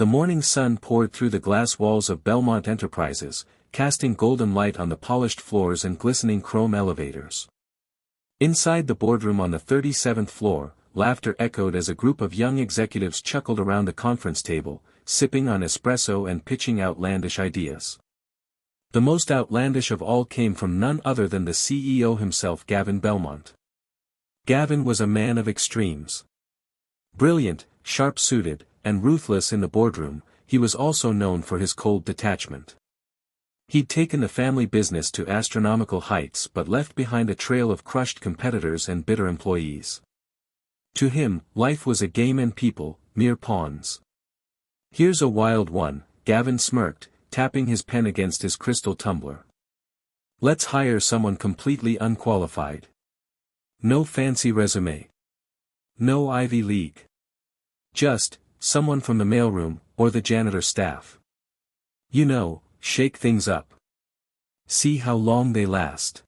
The morning sun poured through the glass walls of Belmont Enterprises, casting golden light on the polished floors and glistening chrome elevators. Inside the boardroom on the 37th floor, laughter echoed as a group of young executives chuckled around the conference table, sipping on espresso and pitching outlandish ideas. The most outlandish of all came from none other than the CEO himself, Gavin Belmont. Gavin was a man of extremes. Brilliant, sharp-suited, and ruthless in the boardroom, he was also known for his cold detachment. He'd taken the family business to astronomical heights but left behind a trail of crushed competitors and bitter employees. To him, life was a game and people, mere pawns. "Here's a wild one," Gavin smirked, tapping his pen against his crystal tumbler. "Let's hire someone completely unqualified. No fancy resume. No Ivy League. Just, someone from the mailroom, or the janitor staff. You know, shake things up. See how long they last."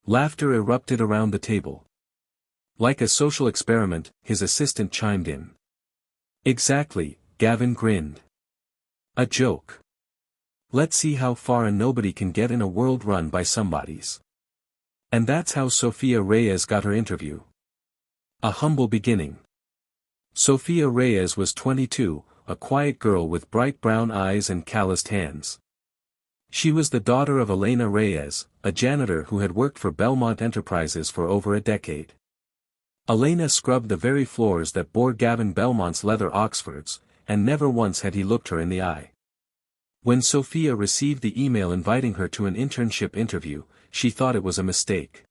Laughter erupted around the table. Like a social experiment, his assistant chimed in. "Exactly," Gavin grinned. "A joke. Let's see how far a nobody can get in a world run by somebodies." And that's how Sofia Reyes got her interview. A humble beginning. Sofia Reyes was 22, a quiet girl with bright brown eyes and calloused hands. She was the daughter of Elena Reyes, a janitor who had worked for Belmont Enterprises for over a decade. Elena scrubbed the very floors that bore Gavin Belmont's leather Oxfords, and never once had he looked her in the eye. When Sofia received the email inviting her to an internship interview, she thought it was a mistake.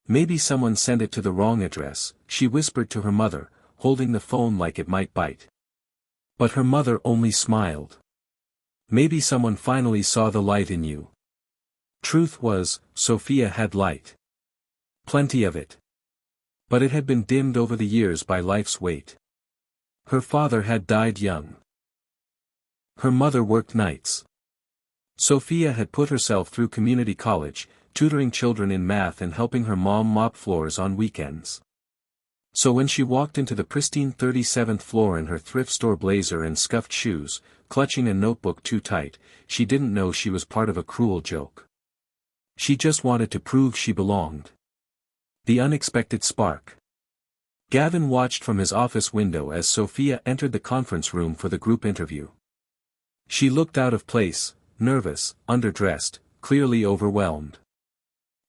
Maybe someone sent it to the wrong address, she whispered to her mother, holding the phone like it might bite. But her mother only smiled. "Maybe someone finally saw the light in you." Truth was, Sofia had light. Plenty of it. But it had been dimmed over the years by life's weight. Her father had died young. Her mother worked nights. Sofia had put herself through community college, tutoring children in math and helping her mom mop floors on weekends. So when she walked into the pristine 37th floor in her thrift store blazer and scuffed shoes, clutching a notebook too tight, she didn't know she was part of a cruel joke. She just wanted to prove she belonged. The unexpected spark. Gavin watched from his office window as Sofia entered the conference room for the group interview. She looked out of place, nervous, underdressed, clearly overwhelmed.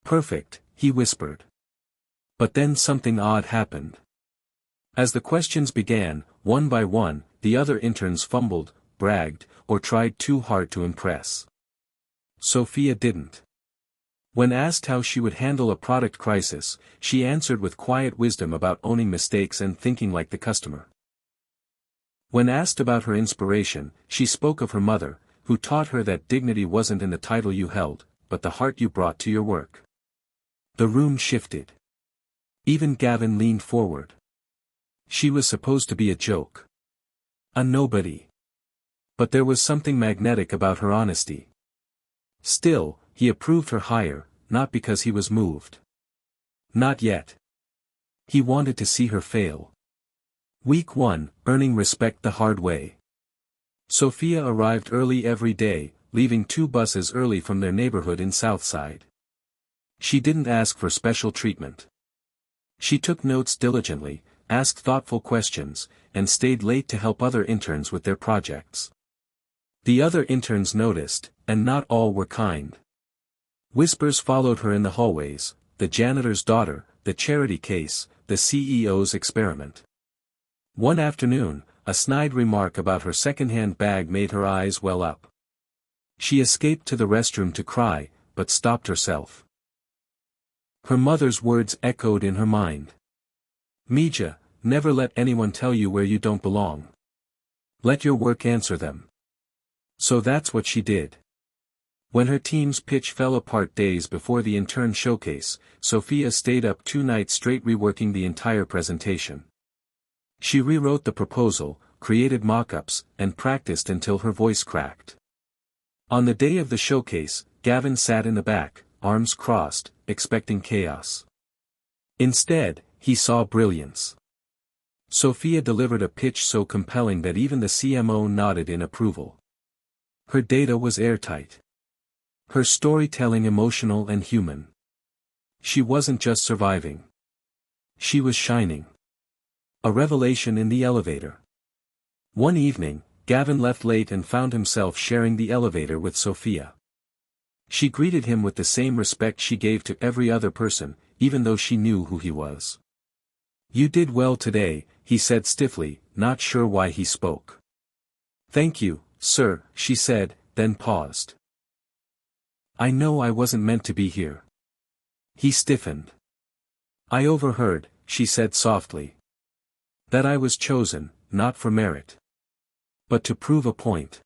"Perfect," he whispered. But then something odd happened. As the questions began, one by one, the other interns fumbled, bragged, or tried too hard to impress. Sofia didn't. When asked how she would handle a product crisis, she answered with quiet wisdom about owning mistakes and thinking like the customer. When asked about her inspiration, she spoke of her mother, who taught her that dignity wasn't in the title you held, but the heart you brought to your work. The room shifted. Even Gavin leaned forward. She was supposed to be a joke. A nobody. But there was something magnetic about her honesty. Still, he approved her hire, not because he was moved. Not yet. He wanted to see her fail. Week 1, earning respect the hard way. Sofia arrived early every day, leaving 2 buses early from their neighborhood in Southside. She didn't ask for special treatment. She took notes diligently, asked thoughtful questions, and stayed late to help other interns with their projects. The other interns noticed, and not all were kind. Whispers followed her in the hallways: the janitor's daughter, the charity case, the CEO's experiment. One afternoon, a snide remark about her second-hand bag made her eyes well up. She escaped to the restroom to cry, but stopped herself. Her mother's words echoed in her mind. "Mija, never let anyone tell you where you don't belong. Let your work answer them." So that's what she did. When her team's pitch fell apart days before the intern showcase, Sofia stayed up 2 nights straight reworking the entire presentation. She rewrote the proposal, created mock-ups, and practiced until her voice cracked. On the day of the showcase, Gavin sat in the back, arms crossed, expecting chaos. Instead, he saw brilliance. Sophia delivered a pitch so compelling that even the CMO nodded in approval. Her data was airtight. Her storytelling emotional and human. She wasn't just surviving. She was shining. A revelation in the elevator. One evening, Gavin left late and found himself sharing the elevator with Sophia. She greeted him with the same respect she gave to every other person, even though she knew who he was. "You did well today," he said stiffly, not sure why he spoke. "Thank you, sir," she said, then paused. "I know I wasn't meant to be here." He stiffened. "I overheard," she said softly. "That I was chosen, not for merit. But to prove a point."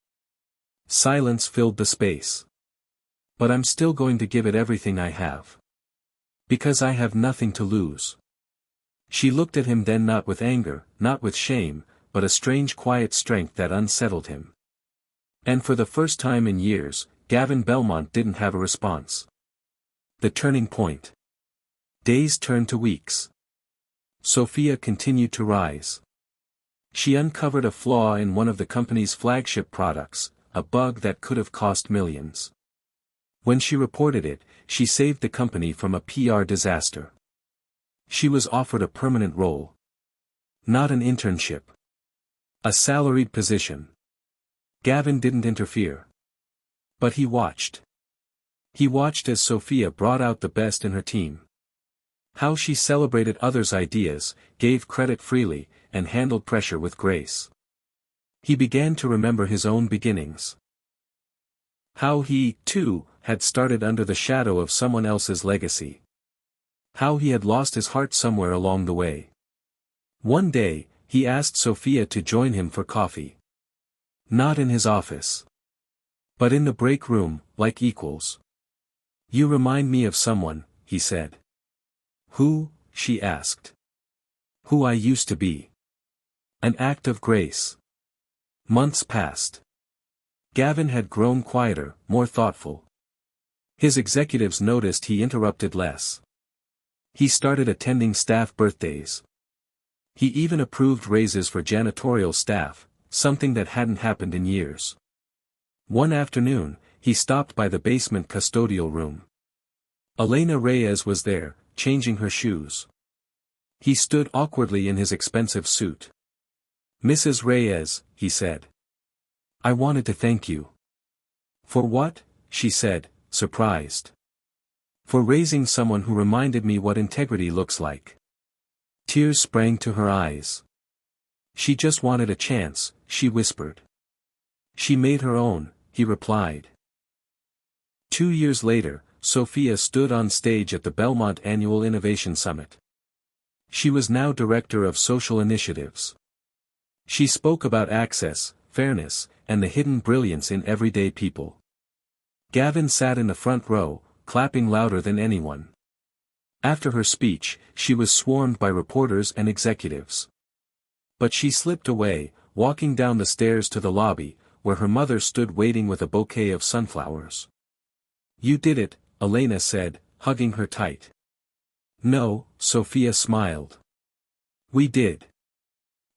Silence filled the space. "But I'm still going to give it everything I have. Because I have nothing to lose." She looked at him then, not with anger, not with shame, but a strange quiet strength that unsettled him. And for the first time in years, Gavin Belmont didn't have a response. The turning point. Days turned to weeks. Sophia continued to rise. She uncovered a flaw in one of the company's flagship products, a bug that could have cost millions. When she reported it, she saved the company from a PR disaster. She was offered a permanent role. Not an internship. A salaried position. Gavin didn't interfere. But he watched. He watched as Sophia brought out the best in her team. How she celebrated others' ideas, gave credit freely, and handled pressure with grace. He began to remember his own beginnings. How he, too, had started under the shadow of someone else's legacy. How he had lost his heart somewhere along the way. One day, he asked Sophia to join him for coffee. Not in his office. But in the break room, like equals. "You remind me of someone," he said. "Who?" she asked. "Who I used to be." An act of grace. Months passed. Gavin had grown quieter, more thoughtful. His executives noticed he interrupted less. He started attending staff birthdays. He even approved raises for janitorial staff, something that hadn't happened in years. One afternoon, he stopped by the basement custodial room. Elena Reyes was there, changing her shoes. He stood awkwardly in his expensive suit. "Mrs. Reyes," he said. "I wanted to thank you." "For what?" she said, surprised. "For raising someone who reminded me what integrity looks like." Tears sprang to her eyes. "She just wanted a chance," she whispered. "She made her own," he replied. 2 years later, Sophia stood on stage at the Belmont Annual Innovation Summit. She was now Director of Social Initiatives. She spoke about access, fairness, and the hidden brilliance in everyday people. Gavin sat in the front row, clapping louder than anyone. After her speech, she was swarmed by reporters and executives. But she slipped away, walking down the stairs to the lobby, where her mother stood waiting with a bouquet of sunflowers. "You did it," Elena said, hugging her tight. "No," Sophia smiled. "We did."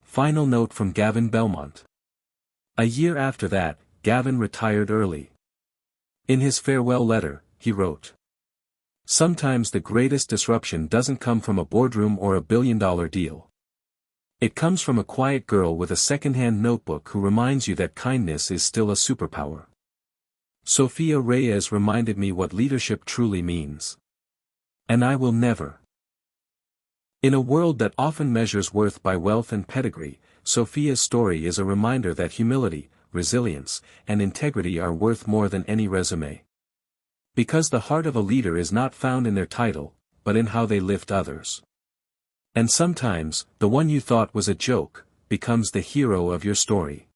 Final note from Gavin Belmont. A year after that, Gavin retired early. In his farewell letter, he wrote, "Sometimes the greatest disruption doesn't come from a boardroom or a billion-dollar deal. It comes from a quiet girl with a second-hand notebook who reminds you that kindness is still a superpower." Sophia Reyes reminded me what leadership truly means. And I will never. In a world that often measures worth by wealth and pedigree, Sophia's story is a reminder that humility, resilience, and integrity are worth more than any resume. Because the heart of a leader is not found in their title, but in how they lift others. And sometimes, the one you thought was a joke, becomes the hero of your story.